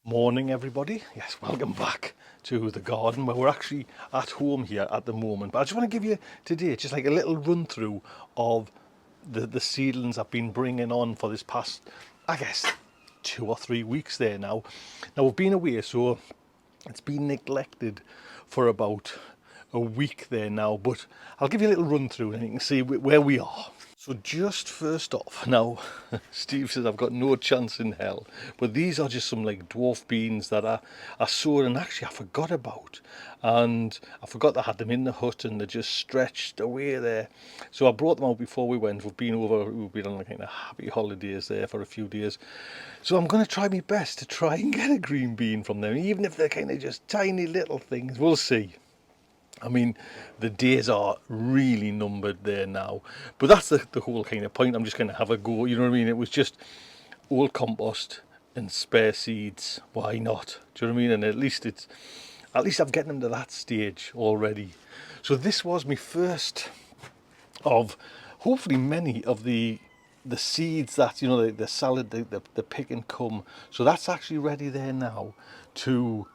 Morning everybody, yes, welcome back to the garden where we're actually at home here at the moment. But I just want to give you today just like a little run through of the seedlings I've been bringing on for this past, I guess, 2 or 3 weeks there now. Now we've been away, so it's been neglected for about a week there now, but I'll give you a little run through and you can see where we are. So just first off, now Steve says I've got no chance in hell, but these are just some like dwarf beans that I sowed and actually I forgot about, and I forgot I had them in the hut and they just stretched away there. So I brought them out before we went. We've been on like kind of happy holidays there for a few days. So I'm going to try my best to try and get a green bean from them, even if they're kind of just tiny little things. We'll see. I mean, the days are really numbered there now, but that's the whole kind of point. I'm just going to have a go, you know what I mean? It was just old compost and spare seeds. Why not? Do you know what I mean? And at least I'm getting them to that stage already. So this was my first of hopefully many of the seeds that, you know, the salad, the pick and come. So that's actually ready there now to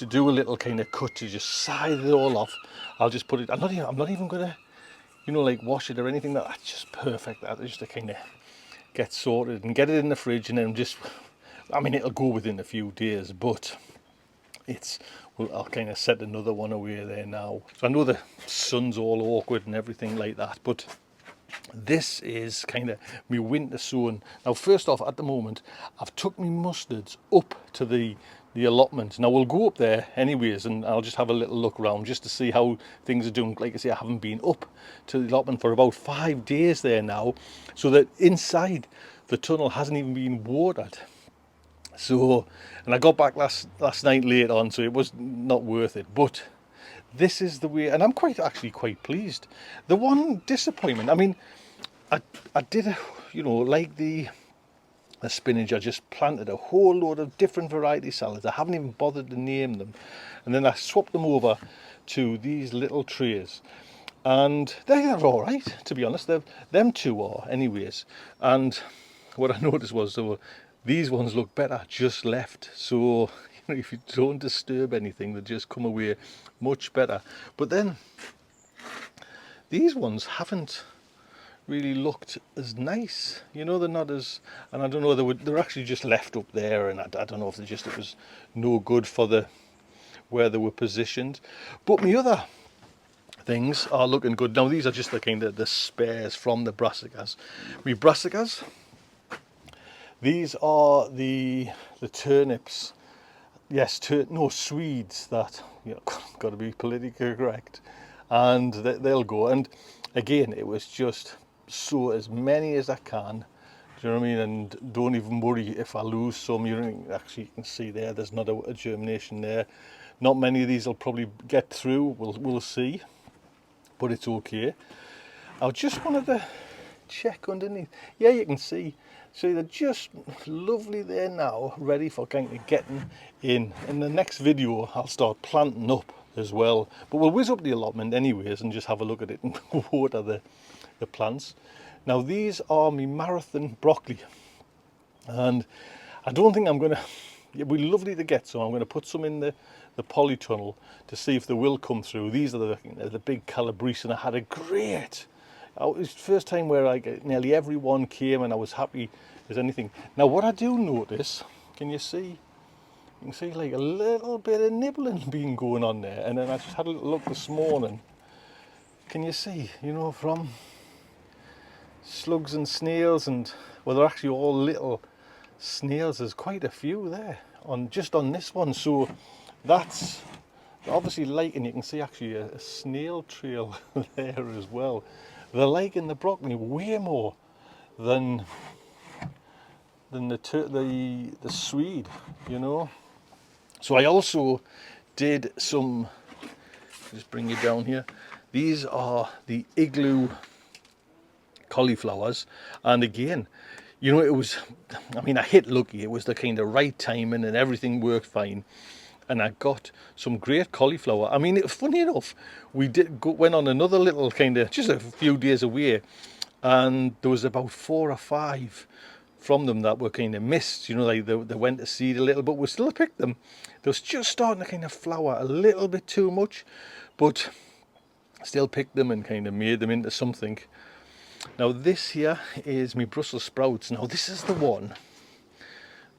do a little kind of cut to just side it all off. I'll just put it, I'm not even gonna, you know, like wash it or anything. That's just perfect. That is just to kind of get sorted and get it in the fridge, and then just, I mean, it'll go within a few days, but well, I'll kind of set another one away there now. So I know the sun's all awkward and everything like that, but this is kind of my winter sowing. Now first off, at the moment I've took my mustards up to the allotment. Now we'll go up there anyways and I'll just have a little look around just to see how things are doing. Like I say, I haven't been up to the allotment for about 5 days there now, so that inside the tunnel hasn't even been watered. So, and I got back last night late on, so it was not worth it, but this is the way, and I'm actually quite pleased. The one disappointment, I mean, I did, you know, like the spinach, I just planted a whole load of different variety salads. I haven't even bothered to name them. And then I swapped them over to these little trays. And they're all right, to be honest. Them two are, anyways. And what I noticed was these ones look better just left. So, you know, if you don't disturb anything, they just come away much better. But then these ones haven't really looked as nice, you know. They're not as, and I don't know, they're actually just left up there, and I don't know if it was no good for where they were positioned. But my other things are looking good now. These are just the kind of the spares from the brassicas. Brassicas, these are the turnips, yes, Swedes, that, you know, got to be politically correct, and they'll go. And again, it was just sow as many as I can, do you know what I mean? And don't even worry if I lose some. You can see there's not a germination there. Not many of these will probably get through, we'll see, but it's okay. I just wanted to check underneath. Yeah, you can see they're just lovely there now, ready for kind of getting in. In the next video I'll start planting up as well, but we'll whiz up the allotment anyways and just have a look at it and water the plants. Now these are my marathon broccoli, and I don't think I'm gonna, it'd be lovely to get some. I'm going to put some in the polytunnel to see if they will come through. These are the big Calabrese, and I had a great, it was the first time where nearly everyone came and I was happy as anything. Now what I do notice, can you see? You can see like a little bit of nibbling being going on there, and then I just had a little look this morning. Can you see, you know, from slugs and snails, and well, they're actually all little snails. There's quite a few there just on this one, so that's obviously liking. You can see actually a snail trail there as well. They're liking the broccoli way more than the Swede, you know. So I also did some, just bring you down here. These are the igloo cauliflowers, and again, you know, it was, I mean, I hit lucky. It was the kind of right timing and everything worked fine, and I got some great cauliflower. I mean, funny enough, we went on another little kind of, just a few days away, and there was about 4 or 5 from them that were kind of missed, you know, like they went to seed a little, but we still picked them. They was just starting to kind of flower a little bit too much, but still picked them and kind of made them into something. Now this here is my Brussels sprouts. Now this is the one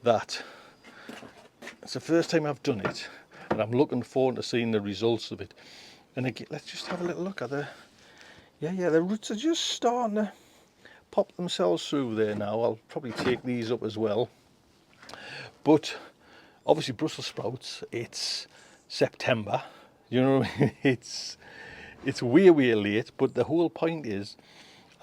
that, it's the first time I've done it, and I'm looking forward to seeing the results of it. And again, let's just have a little look at the, yeah, the roots are just starting to pop themselves through there now. I'll probably take these up as well. But obviously Brussels sprouts, it's September, you know what I mean? It's way late, but the whole point is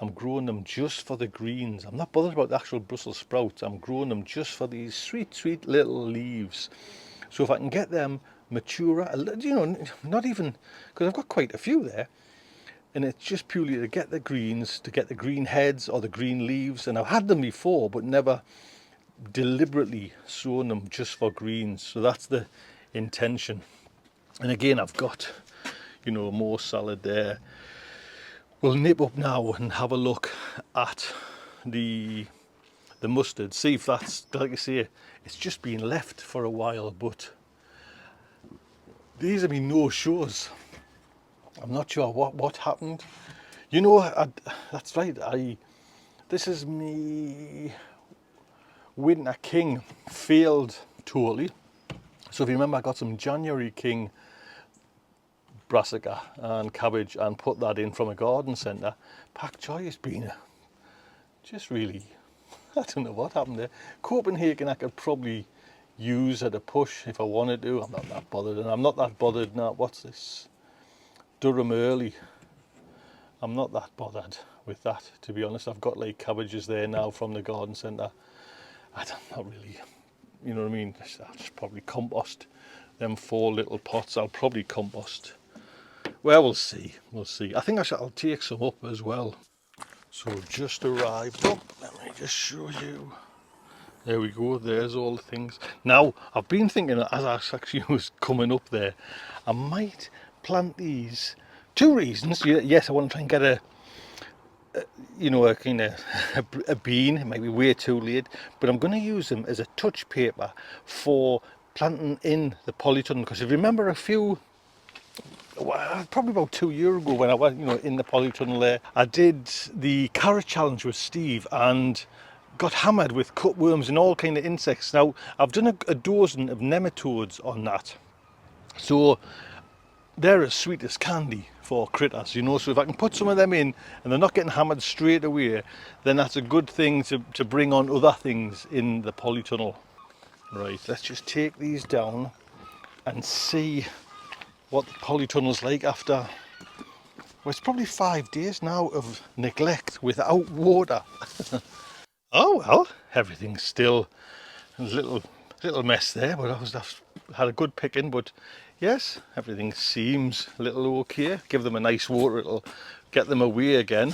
I'm growing them just for the greens. I'm not bothered about the actual Brussels sprouts. I'm growing them just for these sweet little leaves. So if I can get them mature, you know, not even, because I've got quite a few there, and it's just purely to get the greens, to get the green heads or the green leaves. And I've had them before, but never deliberately sown them just for greens. So that's the intention. And again, I've got, you know, more salad there. We'll nip up now and have a look at the mustard, see if that's, like I say, it's just been left for a while, but these have been no shows. I'm not sure what happened. You know, that's right, this is me Winter King failed totally. So if you remember, I got some January King brassica and cabbage and put that in from a garden centre. Pak Choi has been just really, I don't know what happened there. Copenhagen I could probably use at a push if I wanted to. I'm not that bothered, and I'm not that bothered now. What's this? Durham Early. I'm not that bothered with that, to be honest. I've got like cabbages there now from the garden centre. I'm not really, you know what I mean? I'll just probably compost them 4 little pots. I'll probably compost. Well, we'll see. I think I'll take some up as well. So just arrived up. Let me just show you. There we go. There's all the things. Now, I've been thinking as I actually was coming up there, I might plant these. 2 reasons. Yes, I want to try and get a kind of a bean. It might be way too late, but I'm going to use them as a touch paper for planting in the polytunnel. Because if you remember probably about 2 years ago when I was, in the polytunnel there, I did the carrot challenge with Steve and got hammered with cutworms and all kind of insects. Now, I've done a dozen of nematodes on that. So they're as sweet as candy for critters, so if I can put some of them in and they're not getting hammered straight away, then that's a good thing to bring on other things in the polytunnel. Right, let's just take these down and see what the polytunnel's like after, well, it's probably 5 days now of neglect without water. Oh well, everything's still a little mess there, but I've had a good picking. But yes, everything seems a little okay. Give them a nice water, it'll get them away again.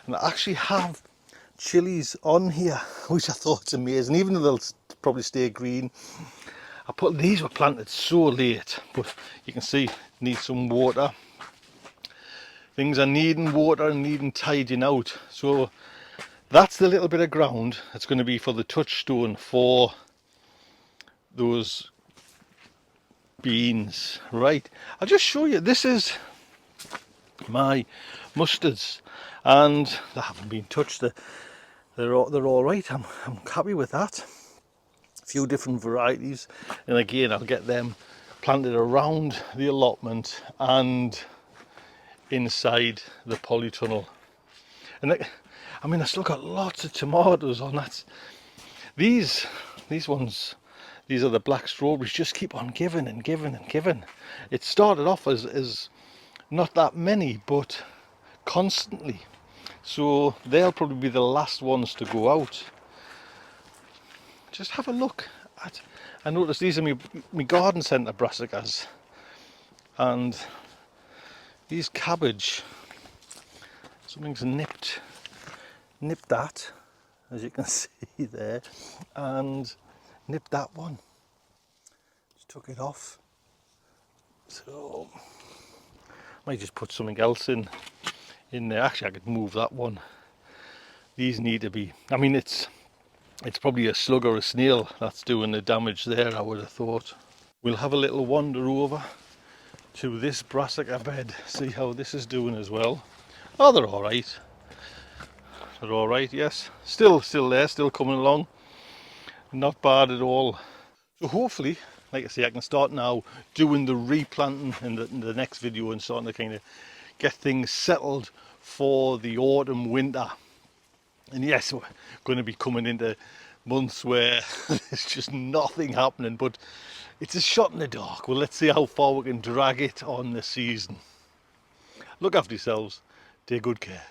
And I actually have chilies on here, which I thought's amazing, even though they'll probably stay green. These were planted so late, but you can see need some water. Things are needing water and needing tidying out. So that's the little bit of ground that's going to be for the touchstone for those beans. Right, I'll just show you. This is my mustards, and they haven't been touched. They're all right. I'm happy with that. A few different varieties, and again I'll get them planted around the allotment and inside the polytunnel. And I still got lots of tomatoes on that. These ones, these are the black strawberries, just keep on giving and giving and giving. It started off as not that many, but constantly. So they'll probably be the last ones to go out. Just have a look at, I noticed these are my garden centre brassicas, and these cabbage, something's nipped that, as you can see there, and nipped that one. Just took it off. So I might just put something else in there. Actually, I could move that one. These need to be, It's probably a slug or a snail that's doing the damage there, I would have thought. We'll have a little wander over to this brassica bed, see how this is doing as well. Oh, they're all right. They're all right, yes. Still there, still coming along. Not bad at all. So hopefully, like I say, I can start now doing the replanting in the next video and starting to kind of get things settled for the autumn, winter. And yes, we're going to be coming into months where there's just nothing happening, but it's a shot in the dark. Well, let's see how far we can drag it on the season. Look after yourselves. Take good care.